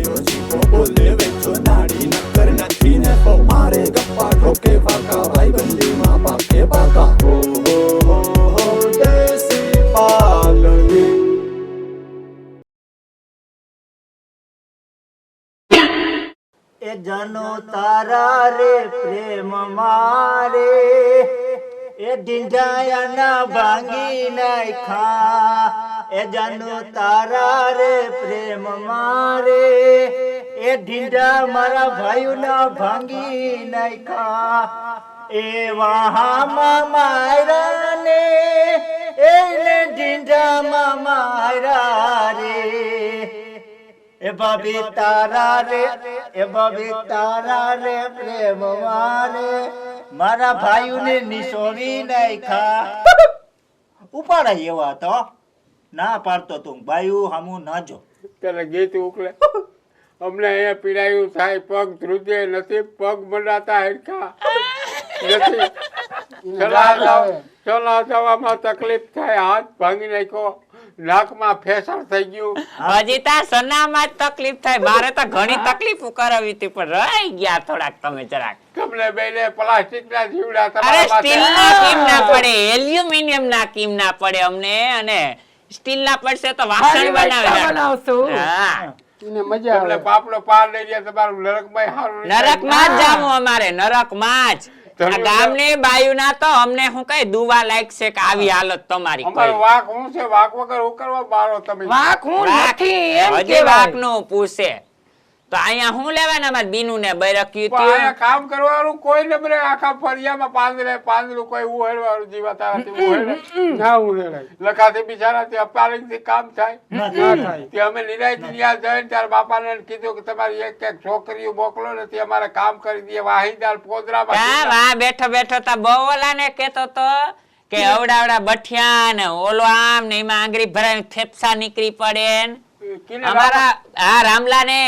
ભાઈઓ જીવો બોલે વેચો નાડી નક્કર નથી ને તો મારે ગપ્પા ઠોકે પાકા ભાઈ બંધીમાં પાકે પાકા હો દેશી પાલડી એ જનો તારા રે પ્રેમ મારે એ ઢીંઢાયાના ભાંગી નાખ્યા એ જનો તારા રે પ્રેમ મારે એ ઢીંઢા મારા ભાઈઓના ભાંગી નાખ્યા એ વાહામાં મારા ને એને ઢીંઢામાં મારા રે એ ભાભી તારા રે પ્રેમ મારે મારા ભાઈઓને નિસોવી નાખ્યા ઉપાડા એવા તો ના પાડતો તું ભાઈઓ હામું ના જો ત્યારે ગીત ઉકલે અમને અહીંયા પીડાયું થાય પગ ધ્રુજે નથી પગ મંડાતા હરખા નથી ચલા જવામાં તકલીફ થાય હાથ ભાંગી નાખ્યો નાકમાં ફેસર થઈ ગયું હજી તા સનામાં જ તકલીફ થાય મારે તો ઘણી તકલીફ કરાવી હતી પણ રહી ગયા થોડાક તમે જરાક તમને બેને પ્લાસ્ટિકના જીવડા અરે તમારા સ્ટીલ ના કેમ ના પડે એલ્યુમિનિયમ ના કેમ ના પડે અમને અને સ્ટીલ ના પડશે તો વાસણ બનાવશું હા એને મજા આવે પાપડો પાર લઈ ગયા તમારું નરકમાં હારું નરકમાં જ જામું અમારે નરકમાં જ આ ગામની બાયુના તો અમને હું કઈ દુવા લાગશે કે આવી હાલત તમારી અમારો વાક હું છે વાક વગર હું કરવા બારો તમે વાક હું નથી એમ કે વાક નું પૂછે તો અહીંયા હું લેવાના માર બીનુ ને બરક્યું પણ અહીંયા કામ કરવાનું કોઈ ને બરે આખા ફળિયામાં પાંદરું કોઈ ઉહેડવાનું જીવાતાથી ઉહેડે ના ઉહેડે લખાથી બિચારા તે અપારિંગથી કામ થાય ના થાય તે અમે નિરાયથી ત્યાં જઈને ત્યારે બાપાને કીધું કે તમારી એક એક છોકરીઓ મોકલો ને તે અમારે કામ કરી દે વાહીદાર પોદરામાં વાહ બેઠો બેઠો તા બહુ ઓલાને કેતો તો કે અવડાવડા બઠિયા ને ઓલો આમ ને એમાં આંગળી ભરાઈ થેપસા નીકળી પડે અમારા હા રામલા ને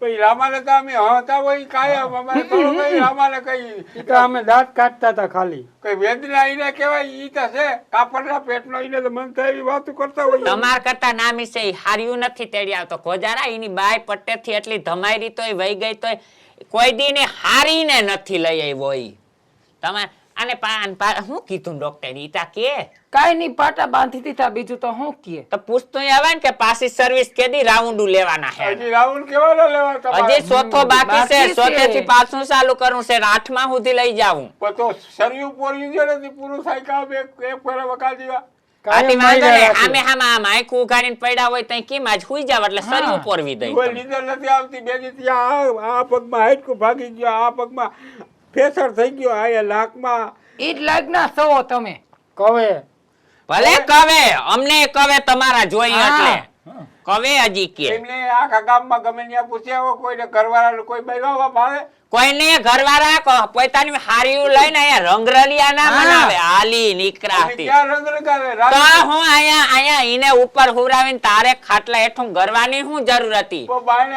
પછી રામાને તો અમે હતા હોય કાયમ અમારે થોડું કઈ રામાને કઈ તો અમે દાંત કાઢતા હતા ખાલી કઈ વેદના ઈને કહેવાય ઈ તો છે કાપડના પેટનો ઈને તો મન થાય એવી વાતો કરતા હોય તમાર કરતા નામી છે હાર્યું નથી તેડી આવતો ખોજારા એની બાય પટ્ટેથી એટલી ધમાયરી તોય વહી ગઈ તોય કોઈ દીને હારીને નથી લઈ આવ્યો ઈ તમાર આને હું કીધું ડોક્ટર ઈ તા કે કાઈ ની પાટા બાંધી દીધા બીજું તો હું કે તો પૂછતો આવે ને કે પાછી સર્વિસ કેદી રાઉન્ડ લેવાના હે હજી રાઉન્ડ કેવાનો લેવા તમારે હજી ચોથો બાકી છે ચોથેથી પાછું ચાલુ કરવું છે 8મા સુધી લઈ જાવું પણ તો સર્યું પોરી જે નથી પૂરું થાય કામ એક ફેરા વકા જેવા કાટી માંડો ને આમે આમ આંખું ઉઘાડીને પડ્યા હોય તઈ કેમ આજ હુઈ જાવ એટલે સર્યું પોરવી દઈ કોઈ લીધર નથી આવતી બેજી ત્યાં આ પગમાં હાડકું ભાગી ગયો આ પગમાં ફેસર થઈ ગયો આ લાકમાં ઈજ લાગના છો તમે કવે ભલે કવે અમને કવે તમારા જોઈએ એટલે કવે હજી કે એમને આખા ગામમાં ગમે ત્યાં પૂછ્યા કોઈને ઘરવાળા કોઈ બૈરાવા ભાવે કોઈને ઘરવાળા પોતાની હારીયું લઈને અહીંયા રંગરલિયા ના બનાવે હાલી નીકરાતી ક્યાં રંગ લગાવે તો હું અહીંયા ઈને ઉપર હુરાવીને તારે ખાટલા હેઠું ગરવાની હું જરૂર હતી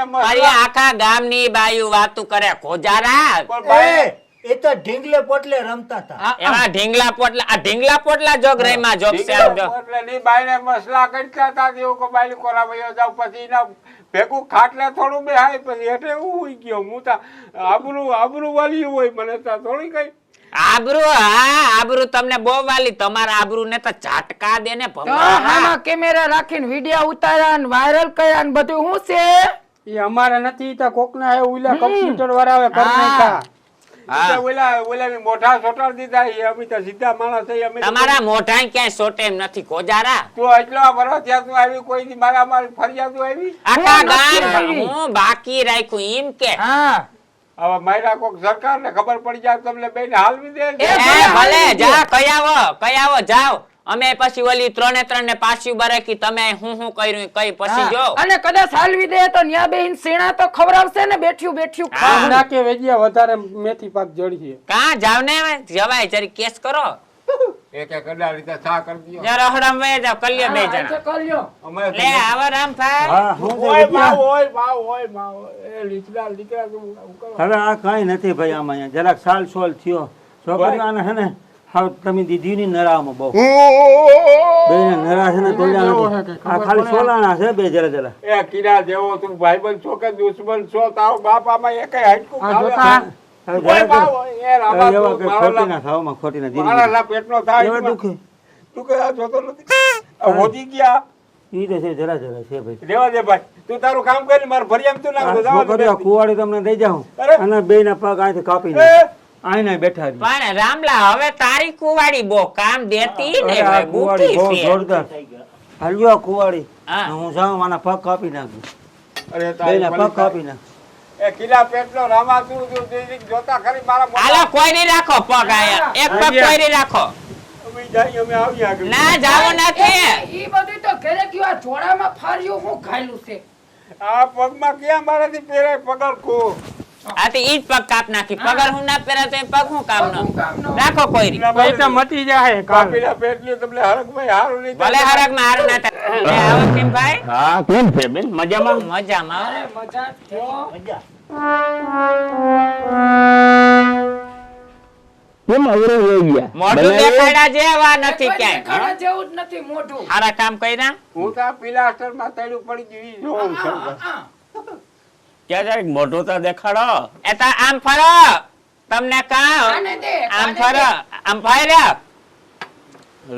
મારી આખા ગામની બાયુ વાતું કરે ખોજારા એ તો ઢીંગલે પોટલે રમતા હતા એવા ઢીંગલા પોટલા જોગ રેમાં જોગ છે એટલે ની બાઈને મસલા કરતા હતા જેવો કો બાઈ કોરા ભયો જાવ પછી ના ભેગું ખાટલે થોડું બેહાય પછી હેઠે ઉઈ ગયો હું તા આબરૂ વાલી હોય મને તા થોડી કઈ આબરૂ તમને બહુ વાલી તમારા આબરૂ ને તો ઝાટકા દે ને આમાં કેમેરા રાખીને વિડિયો ઉતાર્યા ને વાયરલ કર્યા ને બધું હું છે ઈ અમારા નથી તા કોકના હે ઉલા કમ્પ્યુટર વાળા આવે કર નાખા ઓલા મોઢા સોટાડ દીધા અમે તો સીધા માણસ થઈ અમે તમારા મોઢા ક્યાંય સોટે એમ નથી કોજારા તો એટલો વરસ ત્યાં તું આવી કોઈ દી મારી ફરિયાદ આવી આખા ગામ હું બાકી રાખ્યું એમ કે હા હવે મારા કોક સરકારને ખબર પડી જાય તમને બેને હાલવી દે ભલે જા કયાવો જાવ અમે પછી ઓલી 3 ને પાછી બરાકી તમે હું કર્યું કઈ પછી જો અને કદાચ હાલવી દે તો ન્યા બેહીન સેણા તો ખવરાવશે ને બેઠ્યું ખાવ નાકે વેજિયા વધારે મેથી પાક જડી છે કા જાવ ને જવાય જરી કેસ કરો એક કડા રીતે સા કરી દિયો જરા હડામ વે જાવ કલ્યો બે જણા કલ્યો લે આવા રામભાઈ હા હું ઓય માં એ લીકડા હવે આ કઈ નથી ભાઈ આમાં જરાક સાલ સોલ થયો છોકરીઓને હે ને હા તમે દીધી ની નરામાં બહુ બેને નરા છે ને તોડ્યા નથી. આ ખાલી સોલાના છે બે જરા જરા. એ કીડા જેવો તું ભાઈબંધ છો કે દુશ્મન છો તારો બાપ આમાં એકેય હાડકું ખાવે. હવે કોઈ જરા બાપ જરા. હોય, એ રામા એવા તું કે મારા ખોટી ના ખાવામાં ખોટી ના મારા ધીરે લા પેટનો થાય એવા દુખે તું કે આ જોતો નથી આ હોજી ગયા. ઈ તો છે જરા જરા છે ભાઈ. રેવા દે ભાઈ તું તારું કામ કરી મારે ફરિયામ તું નાખ દે. જવા દે. છોકરીઓ કુવાડી તમને દઈ જાઉં અરે. અને બે ના પગ અહીંથી કાપી એ, નાખ. આઈને બેઠા રહી. પણ રામલા હવે તારી કુવાડી બહુ કામ દેતી ને અરે આ ભાઈ, કુવાડી બહુ બુટી છે. જોરદાર. હાલ્યો આ કુવાડી. હા. હું જાઉં આના પગ કાપી નાખું. અરે બે તારી ના પગ કાપી નાખ. એ કિલ્લા પેટનો રામા તું જોતા ખરી મારા હાલો કોઈ નહીં રાખો પગ આયા એક પગ કોઈ નહીં રાખો અમે જઈએ અમે આવીએ આગળ. ના જાવું નથી ઈ બધું તો ઘરે ગયું આ જોડામાં ફાર્યું હું ખાયલું છે. આ પગમાં ક્યાં મારાથી પહેરાય પગર કો. આથી ઈ જ પગ કાપ નાખી પગર હું ના પહેરા તો એ પગ હું કામનો હું કામનો? રાખો કોઈ નહીં. પૈસા મટી જાય કાપીના પેટલી તમને હરકભાઈ હારું નહીં ભલે હરક માં હારું ના થાય લે, આવો ટીમભાઈ. હા કેમ છે બેન મજામાં? મજામાં અરે મજા થયો. મજા. કેમ અવરો રહી ગયા? મોઢું બનાવી? દેખાડ્યા જેવા નથી કોઈ ક્યાંય દેખાડા જેવું જ નથી મોઢું. સારા કામ કર્યા હું તો આ પિલાસ્ટર માં તળ્યું પડી ગયું ઈ જોઉં છું. ક્યાં જાય મોઢું તો દેખાડો. એ તો આમ ફરો તમને કામ આને દે, આમ આને ફરો દે. આમ ફર્યા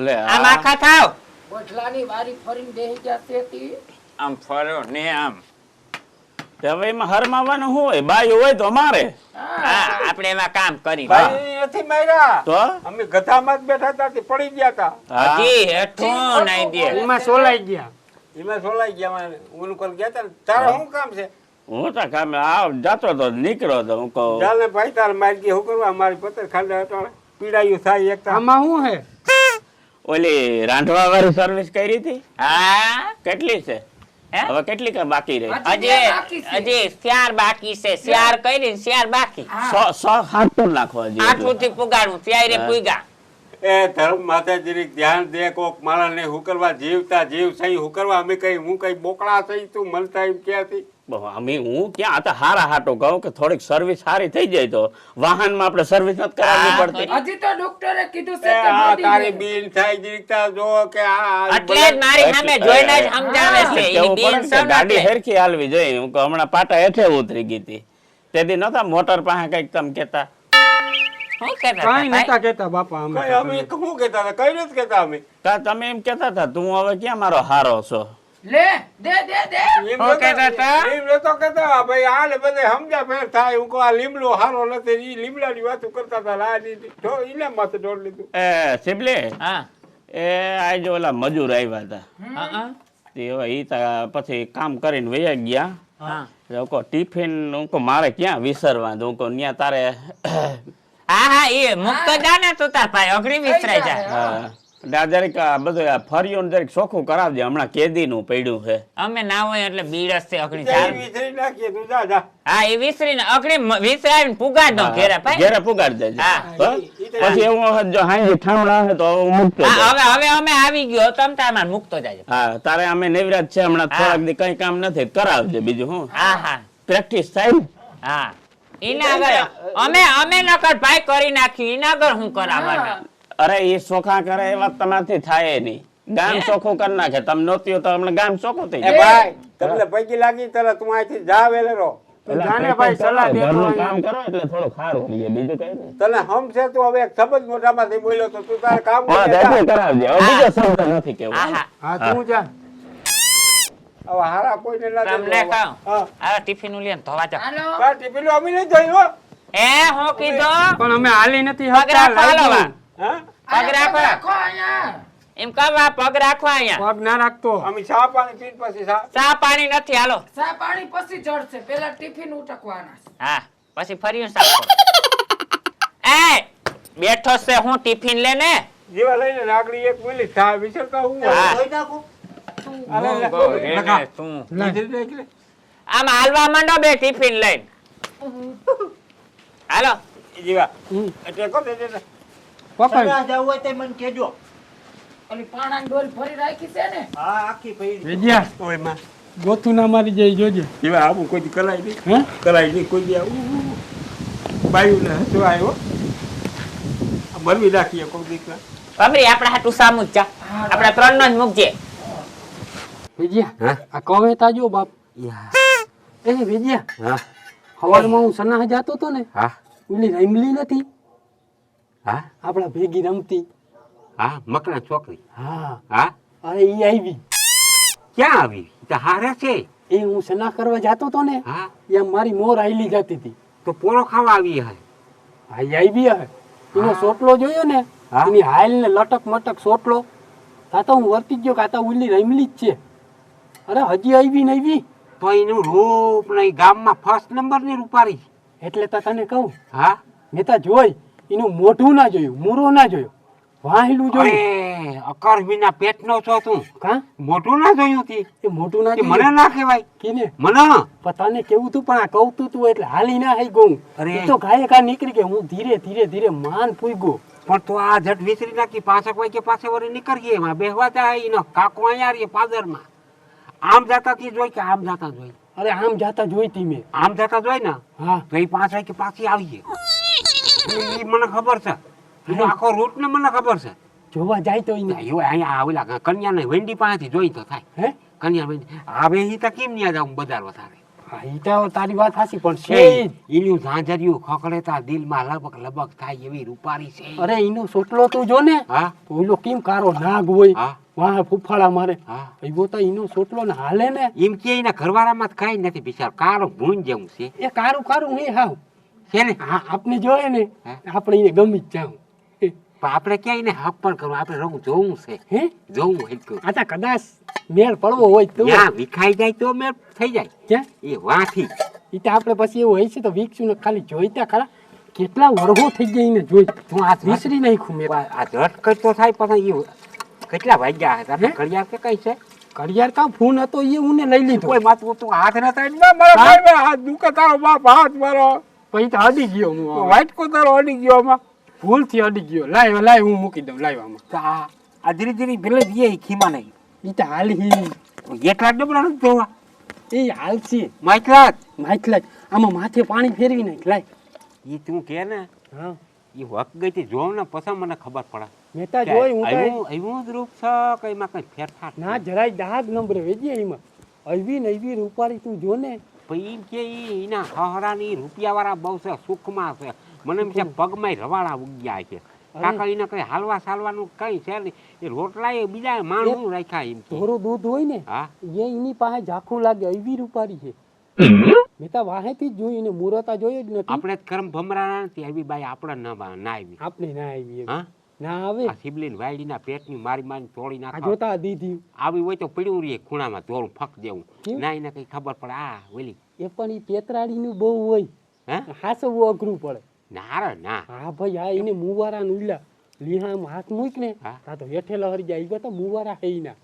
લે આમ આખા થાવ ગોઠલાની વારી ફરીને બેહી ગયા તે તી. આમ ફરો ને આમ હવે એમાં હરમાવાનું શું હોય? બાયું હોય તો મારે હા આપણે એમાં કામ કરી ભાઈ નથી માર્યા. તો અમે ગધામાં જ બેઠા હતા તે પડી ગયા હતા. હા. હજી હેઠું નહીં દે એમાં સોલાઈ ગયા મને. ઓલું કોલ ગયા હતા ને. તારે શું કામ છે? હું તો કામે આવ જાતો તો નીકળ્યો તો હું કહું ચાલ ને ભાઈ તારે મારી ગઈ શું કરવા મારી પતર ખાંડા અટાણે પીડાયું થાય એક આમાં શું હે? ઓલી રાંધવા વાળી સર્વિસ કરી હતી હા કેટલી છે હે? હવે કેટલી કે બાકી રહી? હજી શિયાર બાકી છે શિયાર કરી શિયાર બાકી સો હાથ તો નાખવા જોઈએ. આઠું થી પુગાડું ત્યારે પુગા એ ધર્મ માથે જરીક ધ્યાન દે કોક માણસ ને હું કરવા જીવતા જીવ સહી હું કરવા અમે કઈ હું કઈ બોકડા સહી તું મળતા એમ ક્યાંથી? અમે હું ક્યાં આ તો હારા હાટો કહું કે થોડીક સર્વિસ સારી થઈ જાય તો વાહનમાં આપણે સર્વિસ નથી કરાવવી પડતી. હજી તો ડોક્ટરે કીધું છે એ કે આ બોડી તારી ને. બિલ થાય જરીક તાર જો કે આ એટલે જ મારી સામે જોઈને જ સમજાવે છે કેવું એની પડે બેન ને કે સમ ગાડી એટલે. હેરખી હાલવી જોઈએ. હું કહું હમણાં પાટા હેઠે ઉતરી ગઈ હતી તેથી નતા મોટર પાસે કઈક તમે કેતા શું કહેતા હતા ભાઈ? કઈ અમે શું કહેતા હતા? કઈ નથી કહેતા અમે. તમે એમ કેતા હતા તું હવે ક્યાં મારો હારો છો? લે દે દે દે. એમ શું કહેતા હતા? એમ નતો કહેતા ભાઈ હાલે બધે સમજા ફેર થાય હું કહું આ લીમડો હારો નથી ઈ લીમડાની વાતો કરતા હતા આ ઈને માથે ઢોળ લીધું. એ સિબલે હા એ આજે ઓલા મજૂર આવ્યા હતા હા તે હવે ઈ તા પછી કામ કરીને વયા ગયા. હા લોકો ટિફિન હું કહું મારે ક્યાં વિસરવા હું કહું ત્યાં તારે હા હા એ મુક્ત જા ને તું તાર ભાઈ અઘરી વિસરાઈ જા હા, એટલે આ જરીક આ બધું આ ફરિયું ને જરીક ચોખ્ખું કરાવજે હમણાં કેદીનું પડ્યું છે. અમે ના હોય એટલે બીડસ છે અઘરી જઈ ચાલ વિસરી નાખીએ તું જા જા. હા એ વિસરીને અઘરી વિસરાવીને પુગાડ દો ઘેરા ભાઈ ઘેરે પુગાડી દેજે. હા. હો? પછી એવું હોય જો હાંજે ઠામણા હે તો હું મૂકતો હા જાઉં. હવે હવે અમે આવી ગયો તમ તાર માર મુક્તો જાજો હા તારે અમે નવરાજ છે હમણાં હા. થોડાક દી કઈ કામ નથી કરાવજે બીજું હું હા હા પ્રેક્ટિસ થાય ને. હા ઈના આગળ અમે નકર ભાઈ કરી નાખ્યું ઈના આગળ હું કરાવવાના અરે એ ચોખા કરે એ વાત તમારથી થાય નહીં. ગામ ચોખ્ખું કરી નાખે તમે નહોતી તો હમણાં ગામ ચોખ્ખું થઈ એ જાય. ભાઈ તમને પૈકી લાગી તરત તું અહીંથી જા વેલેરો. ઘરનું કામ કરો એટલે થોડું સારું રહીએ બીજું કઈ નહીં. તને સમજે તું હવે એક શબ્દ મોઢામાંથી બોલ્યો તો તું તારે કામ હા, કરી જા. એટલે કરાવજે. હવે બીજો શબ્દ નથી કેવો. હા હા હવે હારા કોઈને ના દેજો. તમને કહું હા. આ ટિફિન નું લઈને ધોવા જાવ હાલો. બા, ટિફિન અમે નહીં જોયું હો. એ હું કીધું પણ અમે હાલી નથી પગ રાખો હાલો વા. હા? પગ રાખો રાખો અહીંયા. એમ કહવા પગ રાખો અહીંયા પગ ના રાખતો. અમે ચા પાણી પીને પછી ચા. ચા પાણી નથી હાલો ચા પાણી પછી જડશે પેલા ટિફિન ઉટકવાના છે. હા પછી ફરી સાફ કરો એ બેઠો છે હું ટિફિન લે ને જેવા લઈને નાગડી એક મિલી ચા વિસરતા હું હા. ધોઈ નાખું. તું વિસરી નાખી લે. આમ હાલવા માંડો બે ટિફિન લઈને હાલો જીવા એટલે કહો દે દે. પકડ. સગા જાવું હોય તો મને કહેજો. ઓલી પાણાની ડોલ ફરી રાખી છે ને. હા આખી પૈડી. વિજયા ઓય માં ગોથું ના મારી જાય જોજે. જીવા આવું કોઈ દી કરાય નહીં. હે કરાય નહીં કોઈ દી આવું બાયું ને હસવા આવ્યો. આ બનવી રાખીએ કોઈ દીકરા. બાપરી આપણા હાટું સામું જ જા આપણા 3 નો જ મૂકજે વિજયા આ કહે તાજો બાપ એ વિજયા સવારમાં હું સનાહ જાતો તો ને ઓલી રમલી નથી આપણા ભેગી રમતી મકડા છોકરી. હા અરે ઈ આવી ક્યાં આવી? તો હારે છે. એ હું સનાહ કરવા જાતો તો ને એમ મારી મોર આઈલી જતી હતી તો પોરો ખાવા આવી હે. હા ઈ આવી હે એનો સોટલો જોયો ને એની હાલ ને લટક મટક સોટલો તા તો હું વર્તી ગયો કે આ તો ઓલી રમલી જ છે. અરે હજી આવી ને આવી તો એનું રૂપ નહીં ગામમાં ફર્સ્ટ નંબર ની રૂપારી. એટલે તો તને કહું મેં તા જોઈ એનું મોઢું ના જોયું મૂરો ના જોયો વાહેલું જોયું. અકર વિના પેટનો છો તું. કા મોઢું ના જોયું તી? એ મોઢું ના મને ના કહેવાય. કેને મને પણ તને કેવું તું પણ આ કહું તું એટલે હાલી ના આવી ગયું. એ તો ગાયે ગા નીકળી ગયો હું ધીરે ધીરે ધીરે માન પૂગ્યો. પણ તો આ જટ વિસરી નાખી પાછક વાગે પાસે વળી નીકળીએ એમાં બેહવા જાય એનો કાકો અહીંયા રહીએ પાદરમાં. આમ જાતા તી જોઈ કે આમ જાતા જોઈ? અરે આમ જાતા જોઈતી મેં. આમ જાતા જોઈ ને હા તો એ 5 વાગે પાછી આવીએ. એ મને ખબર છે એનો આખો રૂટ ને મને ખબર છે. જોવા જાય તો અહીંયા આવેલા કન્યા ને વેંડી પાસેથી જોઈ તો થાય. હે કન્યા વેંડી આવે ઈ તો કેમ ન્યા જાઉં બજાર વધારે? હા ઈ તો તારી વાત સાચી પણ છે એનું ઝાંઝરિયું ખોખડે તા દિલમાં લબક લબક થાય એવી રૂપારી છે. અરે એનો સોટલો તું જો ને તો ઓલો કેમ કારો નાગ હોય વાહ ફૂફાડા મારે એવો તો એનો સોટલો ને હાલે ને એમ કે એના ઘરવાળામાં જ કઈ નથી બિચાર કારો ભૂન જેવું છે. એ કારું કારું હે હાવ છે ને આપણે જોઈએ ને આપણે એને ગમી જ જાવ આપણે ક્યાંય ને હક પણ કરવું આપણે રંગ જોવું છે. હે જોવું હોય આ તો કદાચ મેળ પડવો હોય તો વિખાઈ જાય તો મેળ થઈ જાય. ક્યાં એ વાથી ઈ તો આપણે પછી એવું હોય છે તો વીકશું ને ખાલી જોઈતા ખરા કેટલા વરહો થઈ ગયા એને જોઈ તું આ વિસરી નાખ્યું મેં. આ ઝટકટ તો થાય પછી એ કેટલા વાગ્યા હતા ઘડિયાળ કે કઈ છે? ઘડિયાળ કા ફોન હતો એ હું ને લઈ લીધો. કોઈ માતું તું હાથ ન થાય ના મારા ભાઈ હાથ દુખે તારો બાપ હાથ મારો પછી તો અડી ગયો હું વાઈટ કો તારો અડી ગયો આમાં ભૂલથી અડી ગયો. લાય હું મૂકી દઉં લાવવામાં. આ ધીરે ધીરે ભલે દે ખીમા નહીં ઈ તો હાલી એટલા ડબલા નથી જોવા એ હાલ છે માછલા આમાં માથે પાણી ફેરવી નાખ લાય. ઈ તું કે ને હા ઈ વક ગઈ થી જોવ ને પછી મને ખબર પડે. મેતા જોઈ હું એવું જ રૂપ છે કે એમાં કઈ ફેરફાર ના જરાય ડાઘ નંબરે વેજી એમાં અવી ને એવી રૂપારી તું જો ને પછી એમ કે એના હહરાની રૂપિયા વાળા બહુ છે સુખમાં છે. મને એમ છે પગમાં રવાડા ઉગ્યા છે કાકા એને કઈ હાલવા સાલવાનું કઈ છે નહીં. એ રોટલા એ બીજા માણસ રાખ્યા એમ થોડું દૂધ હોય ને એ એની પાસે ઝાખું લાગે એવી રૂપારી છે. મેતા વાહેથી જ જોઈ ને મુરતા જોઈ જ નથી. આપણે કરમ ભમરા નથી આવી બાઈ આપણે ના આવી આપણે ના આવી ના આવે. આ સિબલીન વાયડીના પેટની મારી મારી તોડી નાખા જોતા દીધી આવી હોય તો પડ્યું રે ખૂણામાં દોરું ફક દેવું ના એને કઈ ખબર પડે. આ ઓલી એ પણ ઈ પેતરાડી નું બહુ હોય હાસવું અઘરું પડે. ના રે ના હા ભાઈ આ એને મુવારા નુલા લીહામ હાથ મૂક ને તા તો હેઠે લહરી જાય. ઈ તો મુવારા હે ના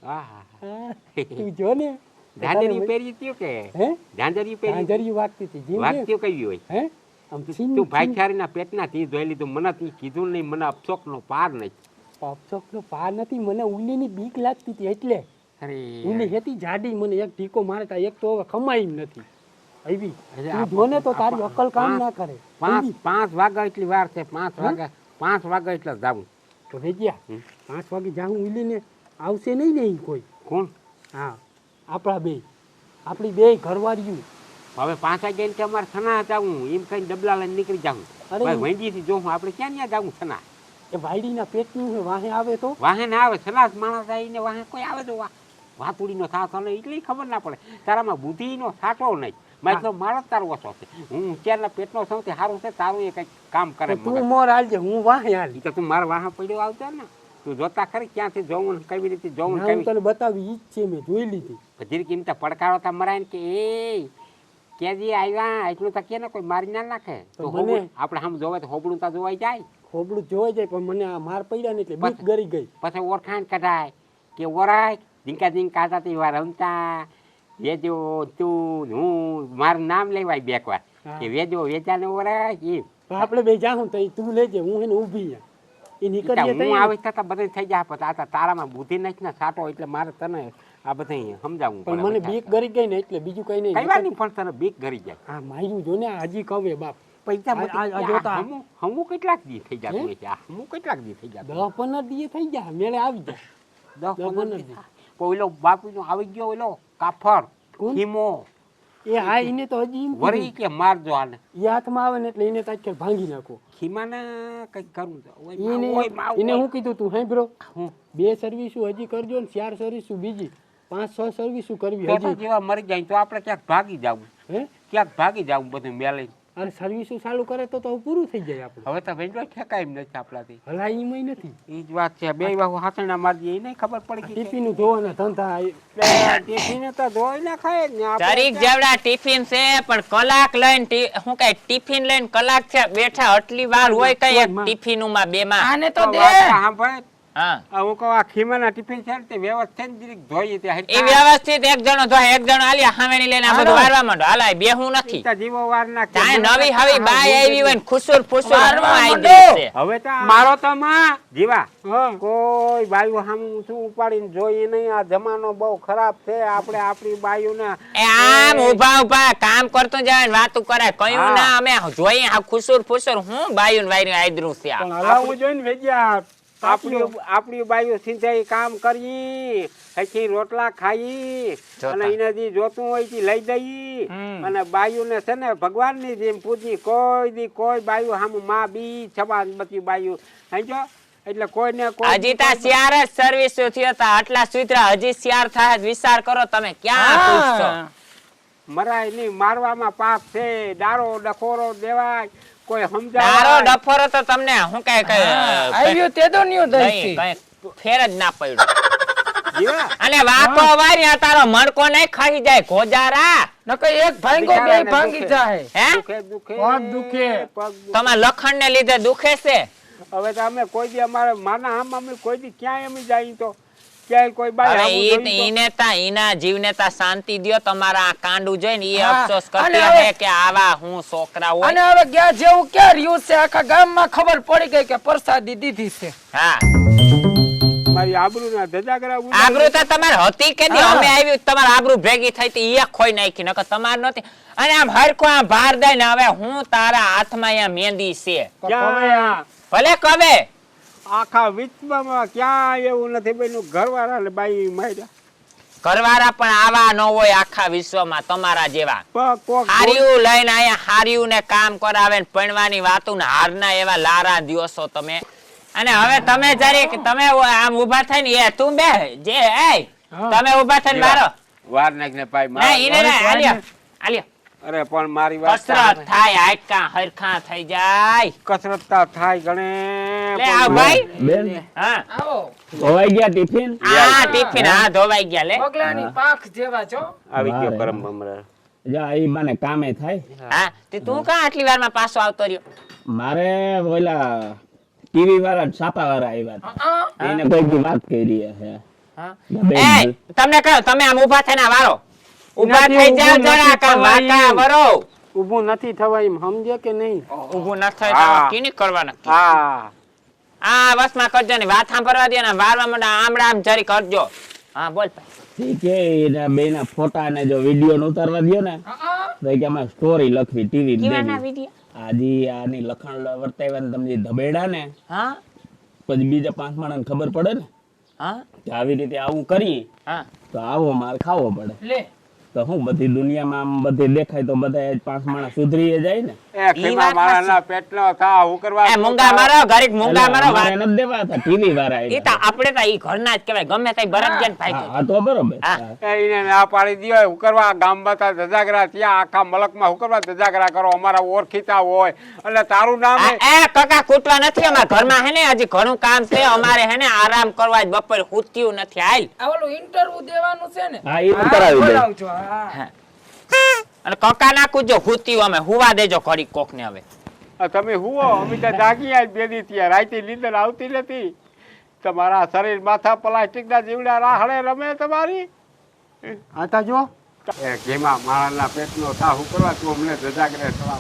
તું જો ને ઝાંઝરી પહેરી ત્યો કે હે ઝાંઝરી પહેરી ઝાંઝરી વાગતી હતી જીવ વાગતી કઈ હોય હે આમ તું ભાઈચારીના પેટના તી જોઈ લીધું. મને તી કીધું નહીં મને અફસોસનો પાર નહીં. અફસોસનો પાર નથી મને ઉલ્લીની બીક લાગતી હતી એટલે. અરે ઉલ્લી હતી જાડી મને એક ઢીકો મારે તા એક તો ખમાઈ નથી આવી. તું જો ને તો તારી અકલ કામ ના કરે. 5 વાગ્યા એટલી વાર છે. 5 વાગ્યા એટલે જાવું તો વેજ્યા 5 વાગે જાઉં ઉલ્લીને આવશે નહીં ને કોઈ કોણ? હા આપણી બે ઘરવાળીયું. હવે 5 વાગ્યા કે અમારે સના જાવું એમ કઈ ડબલા લઈને નીકળી જાવું. ભાઈ વેંડીથી જોઉં આપણે ક્યાં ત્યાં જાવું સના? એ વાયડીના પેટનું વાહે આવે તો વાહે ના આવે. સના માણસ આવીને વાહે કોઈ આવે તો વાતુડીનો થાક અને એટલી ખબર ના પડે. તારામાં બુદ્ધિનો સાટો નહીં. મારે તો મારો તારો ઓછો છે. હું ત્યારના પેટનો સૌથી સારું છે. તારું એ કઈક કામ કરે. તું મોર હાલજે હું વાહે હાલી. તો તું મારા વાહ પડ્યો આવતો ને તું જોતા ખરી ક્યાંથી જોવું કેવી રીતે જોવું તને બતાવી ઈ જ છે મેં જોઈ લીધી. બધી કિંમત પડકારો તા મરાય ને કે એ કેજી આવ્યા એટલું તો કે ને કોઈ મારી ના નાખે. તો આપણે આમ જોવાય તો હોબળું તા જોવાઈ જાય. હોબળું જોવાઈ જાય પણ મને આ માર પડ્યા ને એટલે બીક ગરી ગઈ. પછી ઓળખાણ કઢાય કે ઓરાય ઝીંકા ઝીંકા કાતા વાર રમતા વેજો તું હું મારું નામ લેવાય બેકવાર કે વેજો વેચાને ઓરાય એ આપણે બે જાઉં તો તું લેજે હું એને ઊભી એ નીકળીએ હું આવી થતા બધું થઈ જાય. પછી આ તારામાં બુદ્ધિ નથી ને સાટો એટલે મારે તને આ બધું સમજાવવું પણ મને બીક ગરી ગઈ ને એટલે બીજું કઈ નહીં. કઈ વાત નહીં પણ તને બીક ગરી જાય. હા માર્યું જો ને હજી કવે બાપ પૈસા આ જોતા. હમું કેટલાક દી થઈ જતું હોય છે આ હમું કેટલાક દી થઈ જતું 10-15 દી થઈ ગયા મેળે આવી જાય 10-15 દી ઓલો બાપુનો આવી ગયો ઓલો કાફર કોણ? હિમો એ હા એને તો હજી એમ વરી કીધું. કે મારજો આને એ હાથમાં આવે ને એટલે એને તાત્કાલ ભાંગી નાખો. ખીમાને કંઈક કરવું છે એને હું કીધું તું સાંભળો હું 2 સર્વિસુ હજી કરજો ને 4 સર્વિસુ બીજી 5-6 સર્વિસુ કરવી પેટા હજી. જેવા મરી જાય તો આપણે ક્યાંક ભાગી જવું હે ક્યાંક ભાગી જવું બધું મેલી અને સર્વિસુ ચાલુ કરે તો પૂરું થઈ જાય આપણે. હવે તો વેંડો ઠેકાય એમ નથી આપણાથી હલા એમાંય નથી. એ જ વાત છે બે વાહુ હાથણા મારી એ નહીં ખબર પડી ગઈ ટીપીનું ધોવાના ધંધા ટિફિન તો ધોઈ ના ખાય જ ને આપણે. તારીખ જેવડા ટિફિન છે પણ કલાક લઈને હું કઈ ટિફિન લઈને કલાક છે બેઠા આટલી વાર હોય કઈ એક ટિફિન માં બે માં આને તો દે વાત સાંભળ. હા હું કહું આ ખીમાના ટિફિન છે ને તે વ્યવસ્થિત જરીક ધોઈએ ત્યાં એ વ્યવસ્થિત એક જણો ધોય એક જણો આલિયા હામેણી લઈને આ બધું વારવા માંડો હાલાય બેહું નથી જીવો વાર ના ચાહે નવી હવી બાય આવી હોય ને ખુસુર ફુસુર વારવા આવી માંડો. છે હવે તો મારો તો માં જીવા કોઈ બાયું સામું શું ઉપાડીને જોઈએ નહીં આ જમાનો બહુ ખરાબ છે આપણે આપણી બાયુને એ આમ ઉભા ઉભા કામ કરતો જાય ને વાતું કરાય કયું ના અમે જોઈએ આ ખુસુર ફુસુર હું બાયું ને વાયરું આદરું છે આ. પણ હલાવું જોઈને વેજ્યા આપણી બાયું સિંચાઈ કામ કરી પછી રોટલા ખાઈ જોતા. અને એને જે જોતું હોય તે લઈ દઈ હમ. અને બાયુને છે ને ભગવાનની જેમ પૂજી કોઈ દી કોઈ બાયું સામું માં બી છબાન બધી બાયું સમજો એટલે કોઈને કોઈ હજી તા શિયાર જ સર્વિસ થયો તા આટલા સુધરા હજી શિયાર થાય વિચાર કરો તમે ક્યાં પૂછશો મરાય નહીં મારવામાં પાપ છે દારો ડખોરો દેવાય કોઈ તારો સમજાય ડફરો તો તમને હું કઈ આવ્યું તે તો ન્યુ દઈશી. કઈ ફેર જ ના પડ્યો જીવા અને વાકો વારી તારો મણકો નહીં ખાઈ જાય ગોજારા નકર એક ભાંગો બે બિચારાને ભાંગી દુખે. જાય. હે દુખે દુખે પગ દુખે. પગ દુખે. તમારા લખણ ને લીધે દુખે છે હવે તો અમે કોઈ દી અમારે માના આમ અમે કોઈ દી ક્યાંય અમે જાય તો ક્યાંય કોઈ બાય અરે આવું જોઈ તો- ઈને તા ઈના જીવને તા શાંતિ દ્યો તમારા આ કાંડું જોઈને ઈ હા. અફસોસ અને કરતી હવે- હશે કે આવા હું છોકરા અને હોય હવે ગયા જેવું ક્યાં રહ્યું છે આખા ગામમાં ખબર પડી ગઈ કે પ્રસાદી દીધી છે. હા મારી આબરૂના ધજાગરા ઉડાડી. આબરૂ તો તમારે હતી કે નહીં? હા. અમે આવી તમારે આબરૂ ભેગી થઈ હતી ઈ ખોઈ નાખી નકર તમાર નહોતી અને આમ હરખો આમ ભાર દઈ ને હવે હું તારા હાથમાં અહીંયા મહેંદી છે ક્યાં ભલે કવે આખા વિશ્વમાં ક્યાં એવું નથી બન્યું ઘરવાળા ને બાઈ માર્યા ઘરવાળા પણ આવા ન હોય આખા વિશ્વમાં તમારા જેવા પગ કોક હાર્યું લઈને અહીંયા હાર્યું ને કામ કરાવે ને પણવાની વાતો ને હારના એવા લારા દ્યો છો તમે અને હવે તમે જરીક તમે આમ ઊભા થઈને એ તું બે જે એ તમે ઊભા થઈને મારો વાર નાખીને પાઈ ના ઈને ના આલ્યો આલ્યો અરે પણ મારી વાત કસરત થાય હાડકા હરખા થઈ જાય કસરત તો થાય ગણે લે આ ભાઈ બેન હા આવો ધોવાઈ ગયા ટિફિન આ ટિફિન હા ધોવાઈ ગયા લે પગલાની પાંખ જેવા છો. આવી ગયો વાહ, પરમ બમરા જા ઈ મને કામે થાય હા તે તું કાં આટલી વારમાં પાછો આવતો રહ્યો મારે ઓલા ટીવી વાળા છાપા વાળા આવ્યા એને કોઈ દી વાત કરી છે હા બેન, એ તમને કહ્યું તમે આમ ઊભા થઈને આ વારો ઊભા એનાથી થઈ જાવ ઊભું જરા નથી કામ થવાય વાકા એમ. વરો ઊભું નથી થવાય એમ સમજે કે નહીં ઊભું ન થાય હા. તો કીની કરવાના હા આ વસમાં કરજો ને વાત સાંભળવા દે ને વારવા માંડો આમડા આમ જરી કરજો હા બોલ ઠીક છે એના બેના ફોટા ને જો વિડીયો ઉતારવા દયો ને તો કે અમે સ્ટોરી લખવી ટીવી કેવાના દેવી વિડિયો આજી આની લખણ વર્તાવ્યા ને તમે જે ધબેડા ને હા પછી બીજા 5 માણસને ખબર પડે ને હા કે આવી રીતે આવું કરીએ હા તો આવો માર ખાવો પડે લે તો હું બધી દુનિયામાં આમ બધી દેખાય તો બધા 5 માણસ સુધરી જાય ને એ ખીમા મારાના પેટનો થા હું કરવા એ મૂંગા મારો ગરીબ મૂંગા એટલે મારો અમારે નથી દેવા હતા ટીવી વાળા ઈ તો આપણે તો ઈ ઘરના જ કહેવાય ગમે તઈ બરફ જન હા, ભાઈ હા તો બરોબર હા. હા. એને ના પાડી દિયો હું કરવા ગામમાં તા ધજાગરા ત્યાં આખા મલકમાં હું કરવા ધજાગરા કરો અમારા ઓળખીતા હોય એટલે તારું નામ એ કાકા કૂટવા નથી અમારા ઘરમાં હે ને હજી ઘણું કામ છે અમારે હે ને આરામ કરવા જ બપોર હુત્યું નથી હાલ આ ઓલું ઇન્ટરવ્યુ દેવાનું છે ને હા, ઈ તો કરાવી દે. બોલાવજો. હા. અને કાકા નાખું જો હુત્યું અમે હુવા દેજો ઘડી કોક ને હવે તમે હુઓ અમિતા જાગી આજ બેદી ત્યાં રાતે નીંદર આવતી નથી તમારા શરીર માથા પ્લાસ્ટિકના જીવડા રાહડે રમે તમારી આતા જો એ ઘેમાં મારાના પેટનો થા હું કરવા તું અમને ધજાગરે થવા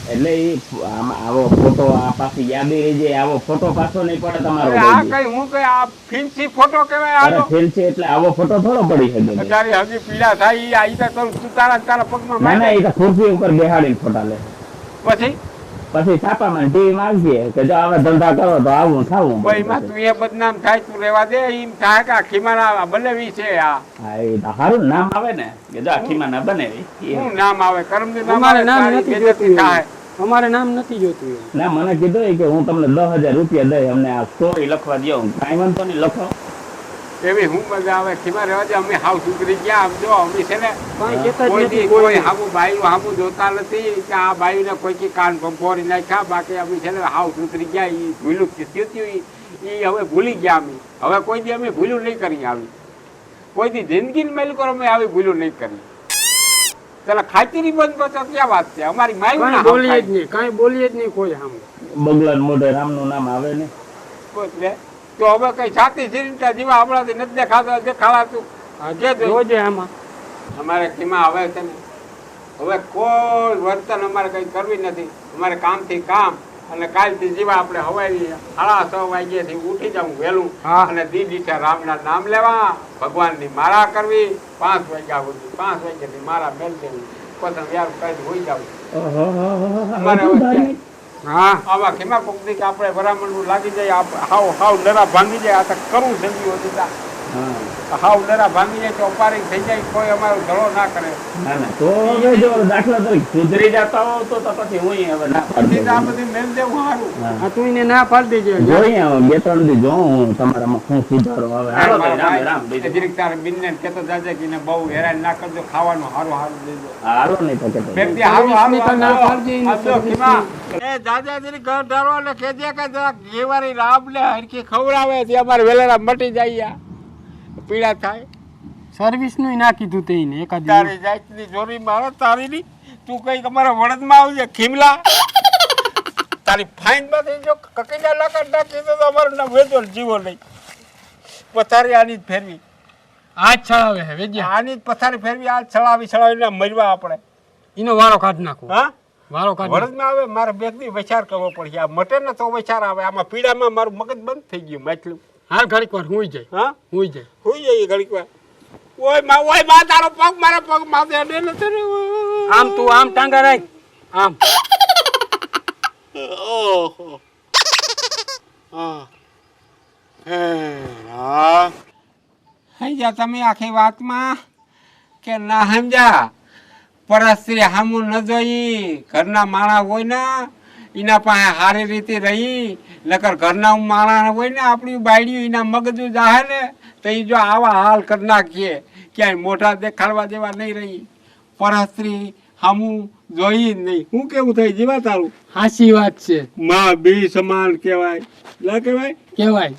એટલે ઈ આવો ફોટો આ પાછી યાદી રહી જાય આવો ફોટો પાછો નહીં પડે તમારો અરે આ કોઈ દી. કઈ હું કઈ આ ફિન્સી ફોટો કહેવાય અરે આનો ફેલ છે એટલે આવો ફોટો થોડો પડી શકે છે. તારી હજી પીડા થાય ઈ આ ઈ તો તું તારા પગમાં ના ના મારે એ તો ખુરશી ઉપર બેહાડીને ફોટા લે પછી છાપામાં ટીવી માંગીએ કે જો આવા ધંધા કરો તો આવું થાવું. ભાઈ માં તું એ બદનામ થાય તું રેવા દે એમ થાય કે ખીમાના બનેવી છે આ હા એ તો સારું નામ આવે ને કે જો ખીમાના બનેવી. શું નામ આવે કરમદી નામ અમારે આવે, નામ તારી નથી બેઇજ્જતી જોતું થાય. અમારે નામ નથી જોતું એવું. ના મને કીધું કે હું તમને 10,000 રૂપિયા દઈ અમને આ સ્ટોરી લખવા દો. કાંઈ વાંધો નહીં લખો. એવી હું મજા આવે ખીમા રહેવા દે અમે હાવ સુધરી ગયા આમ જો અમે છે ને કાંઈ કહેતા જ કોઈ નથી દી કોઈ હામું બાયું હામું જોતા નથી કે આ બાયુને કોઈ કી કાન ભંભોરી નાખ્યા બાકી અમે છે ને હાવ સુધરી ગયા એ ભૂલું થયું એ હવે ભૂલી ગયા અમે હવે કોઈ દી અમે ભૂલું નહીં કરી આવી કોઈ દી જિંદગી મેલ કરો અમે આવી ભૂલું નહીં કરી ચાલો ખાતરી બંધ બચો ક્યાં વાત છે અમારી માયું કાંઈ બોલીએ જ નહીં, કાંઈ બોલીએ જ નહીં કોઈ સામે. બગલાન મોઢે રામનું નામ આવે ને. એટલે તો હવે કઈ છાતી ચિંતા જીવા હમણાંથી નથી દેખાડાતું જોજે આમાં અમારે ખીમા હવે છે ને હવે કોઈ વર્તન અમારે કઈ કરવી નથી અમારે કામથી કામ અને કાલથી જીવા આપણે હવાઈ 6:30 વાગ્યાથી ઉઠી જવું વહેલું અને દીઠે રામના નામ લેવા ભગવાનની માળા કરવી 5 વાગ્યા સુધી 5 વાગ્યાથી માળા મેલ દેવી પછી વ્યાર કરી હોઈ જવું અમારે હવે હા આવા ખીમા કોક દી આપણે વરામણનું લાગી જાય હાવ ડરા ભાંગી જાય આ તો કરવું સંજીવો દીધા હાવ ડરા ભાંગી જાય તો અપારિંગ થઈ જાય કોઈ અમારો ધડો ના કરે ના ના તો હવે જો દાખલા તરીકે સુધરી જતા હો તો પછી હું હવે ના પાડી આ બધી મેલ દેવું સારું આ તું એને ના પાડી દેજે. જોઈએ હવે 2-3 દી જોઉં હું તમારામાં શું સુધારો આવે. હાલો ભાઈ, રામ રામ બીજું. જરીક તારે બિનને કહેતો જાજે કે એને બહુ હેરાન ના કરજો ખાવાનું સારું દેજો હાલો નહીં તો કહેતો. વ્યક્તિ હારું હારું તો ના પાડજે એને આપજો ખીમા. એ જાજા જરી ઘર ઢારવા ને કહેજે કે જરા ઘેવારી રાબ ને હરખી ખવડાવે તે અમારે વેલેરા મટી જાય પીડા થાય સર્વિસ નું ના કીધું તે એને એકાદ તારી જાતની જોરી મારે તારી ની તું કઈ અમારા વડદમાં આવજે ખીમલા તારી ફાઈન માંથી જો કકીના લાકડ નાખી તો અમારો ના વેચો જીવો નહીં પથારી આની જ ફેરવી આ છળાવે હે વેજ્યા આની જ પથારી ફેરવી આ છળાવીને મરવા આપણે એનો વારો કાઢ નાખો. હા વારો કાઢ નાખો. વડદમાં આવે મારે બેગની વિચાર કરવો પડશે આ મટે ને તો વિચાર આવે આમાં પીડામાં મારું મગજ બંધ થઈ ગયું માછલું હાલ ઘડીક વાર હુઈ જાય હા હુઈ જાય. હોઈ જઈએ ઘડીક વાર ઓય માં તારો પગ મારા પગ માં દે નથી આમ તું આમ ટાંગા રાખ આમ. ઓહો હા સમજ્યા તમે આખી વાતમાં કે ના સમજ્યા પરસ્ત્રી હામું ન જોઈ ઘરના માણા હોય ને એના પાસે સારી રીતે રહી નકર ઘરના માણા હોય ને આપણી બાયડીઓ એના મગજ જાહે ને તો એ જો આવા હાલ કરી નાખીએ ક્યાંય મોઢા દેખાડવા જેવા નહીં રહી પરસ્ત્રી હામું જોઈ જ નહીં શું કેવું થાય જીવા તારું હાચી વાત છે. માં બી સમાન કહેવાય ના કહેવાય કહેવાય